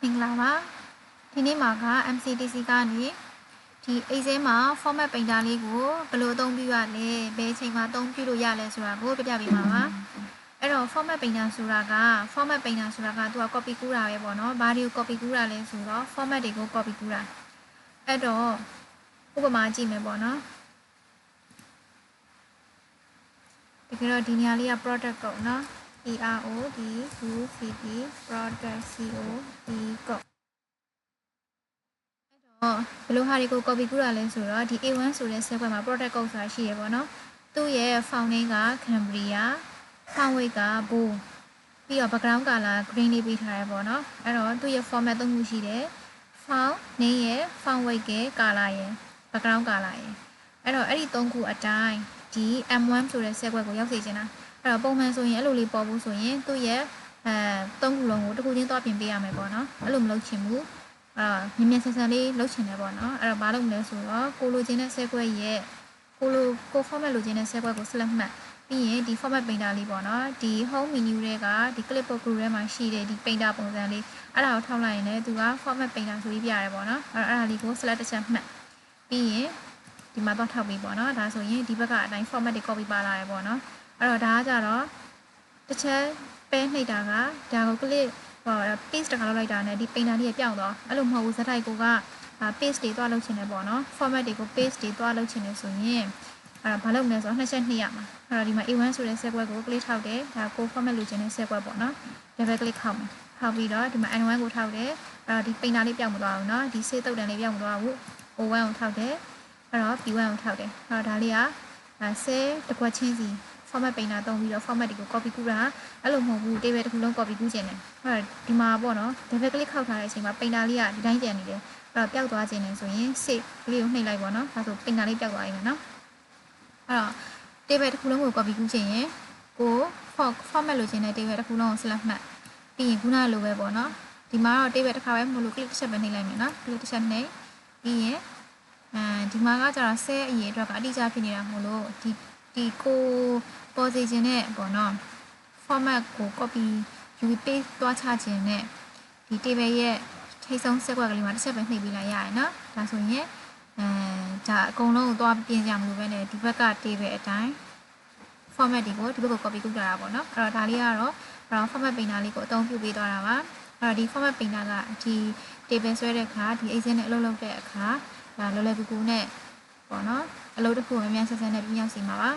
မင်္ဂလာပါဒီနေ့မှာက MCTC ကနေဒီ Excel မှာ format painter လေးကိုဘယ်လိုအသုံးပြုရလဲဘယ်အချိန်မှာအသုံးပြုလို့ရလဲဆိုတာကိုပြပြပေးမှာပါအဲ့တော့ format painter ဆိုတာကသူက copy ကူးတာပဲပေါ့နော်ဘာတွေကို copy ကူးတာလဲဆိုတော့ format တွေကို copy ကူးတာအဲ့တော့ဥပမာကြည့်မယ်ပေါ့နော်ဒီကတော့ဒီနေရာလေးက product ကုတ်နော် PRODUCT product COD ဘယ်လိုဟာတွေကို copy ကူးတာလဲဆိုတော့ဒီ A1 ဆိုတဲ့ set မှာ product code ဆိုတာရှိရပေါ့နော်သူ့ရဲ့ font name က Cambria font weight က bold ပြီးတော့ background color green လေးပေးထားရပေါ့နော်အဲ့တော့သူ့ရဲ့ format သုံးခုရှိတယ် font name ရဲ့ font weight ရဲ့ color ရဲ့ background color ရဲ့အဲ့တော့အဲ့ဒီသုံးခုအတိုင်းဒီ M1 ဆိုတဲ့ set ကိုရောက်စေချင်တာအဲ့တော့ပုံမှန်ဆိုရင်အဲ့လိုလေးပေါ်ဖို့ဆိုရင်သူ့ရဲ့သုံးခုလုံးကိုတစ်ခုချင်းသွားပြင်ပေးရမယ်ပေါ့နော်အဲ့လိုမလုပ်ချင်ဘူးမြင်ဆန်ဆန်လေးလုပ်ချင်တယ်ပေါ့နော်အဲ့တော့ဘာလုပ်မလဲဆိုတော့ကိုလိုချင်တဲ့ set ရဲ့ကို format လိုချင်တဲ့ set ကို select မှတ်ပြီးရင်ဒီ format painter လေးပေါ့နော်ဒီ home menu တွေကဒီ clipboard group ထဲမှာရှိတဲ့ဒီ painter ပုံစံလေးအဲ့ဒါကိုထောက်လိုက်ရင်လည်းသူက format painter ဆိုပြီးပြရတယ်ပေါ့နော်အဲ့ဒါလေးကို select တစ်ချက်မှတ်ပြီးရင်ဒီမှာတော့ထောက်ပြီးပေါ့နော်ဒါဆိုရင်ဒီဘက်ကအတိုင်း format တွေ copy ပါလာရပေါ့နော်အဲ့တော့ဒါကကြတော့တစ်ချက်ပဲနှိပ်တာကဒါကို click paste တခါလောက်လိုက်တာနဲ့ဒီ painter လေးပြောင်းသွားအဲ့လိုမဟုတ်ဘူးဇက်တိုက်ကိုက paste တွေသွားလုပ်ချင်တယ်ပေါ့နော် format တွေကို paste တွေသွားလုပ်ချင်တယ်ဆိုရင်အဲ့ဒါဘာလုပ်မလဲဆိုတော့နှစ်ချက်နှိပ်ရမှာအဲ့တော့ဒီမှာ A1 ဆိုတဲ့ set ကို click ထောက်တယ်ဒါကို format လုပ်ချင်တဲ့ set ပေါ့နော် double click ထောက်မယ်ထောက်ပြီးတော့ဒီမှာ N1 ကိုထောက်တယ်အဲ့တော့ဒီ painter လေးပြောင်းမသွားဘူးเนาะဒီ save တုတ်တန်လေးပြောင်းမသွားဘူး O1 ကိုထောက်တယ်အဲ့တော့ P1 ကိုထောက်တယ်အဲ့တော့ဒါလေးကsave တစ်ခွက်ချင်းစီ format painter သုံးပြီးတော့ format တွေကို copy ကူးတာအဲ့လိုမဟုတ်ဘူး table တစ်ခုလုံး copy ကူးခြင်းတယ်အဲ့တော့ဒီမှာပေါ့နော် double click ခောက်ထားတဲ့အချိန်မှာ painter လေးကဒီတိုင်းကျန်နေတယ်အဲ့တော့ပျောက်သွားခြင်းနဲ့ဆိုရင် save လေးကိုနှိပ်လိုက်ပေါ့နော်ဒါဆို painter လေးပျောက်သွားပြီနော်အဲ့တော့ table တစ်ခုလုံးကို copy ကူးခြင်းရင်ကို format လိုချင်တဲ့ table တစ်ခုလုံးကို select မှတ်ပြီးရင်ခုနလိုပဲပေါ့နော်ဒီမှာတော့ table တစ်ခါပဲမလို့ click တစ်ချက်ပဲနှိပ်လိုက်မယ်နော် click တစ်ချက်နှိပ်ပြီးရင်ဒီမှာကကျတော့ set အရေးအတွက်ကအတိအကျဖြစ်နေတာမို့လို့ဒီကိုပေါ်စေခြင်းနဲ့ပေါ့နော် format ကို copy ယူပြီး paste သွားချခြင်းနဲ့ဒီ table ရဲ့ထိပ်ဆုံး set ကလေးမှာတစ်ချက်ပဲနှိပ်ပြီးလိုက်ရရင်နော်ဒါဆိုရင်ဒါအကုန်လုံးကိုသွားပြင်ကြမလို့ပဲနဲ့ဒီဘက်က table အတိုင်း format တွေကိုဒီဘက်ကို copy ကူးကြတာပေါ့နော်အဲ့တော့ဒါလေးကတော့ format painter လေးကိုအသုံးပြုပေးသွားတာပါအဲ့တော့ဒီ format painter ကဒီ table ဆွဲတဲ့အခါဒီ Excel နဲ့အလုပ်လုပ်တဲ့အခါဒါလောလောကူကူနဲ့ပေါ့နော်အလုပ်တစ်ခုမြန်မြန်ဆန်ဆန်နဲ့ပြင်းရောက်စီမှာပါ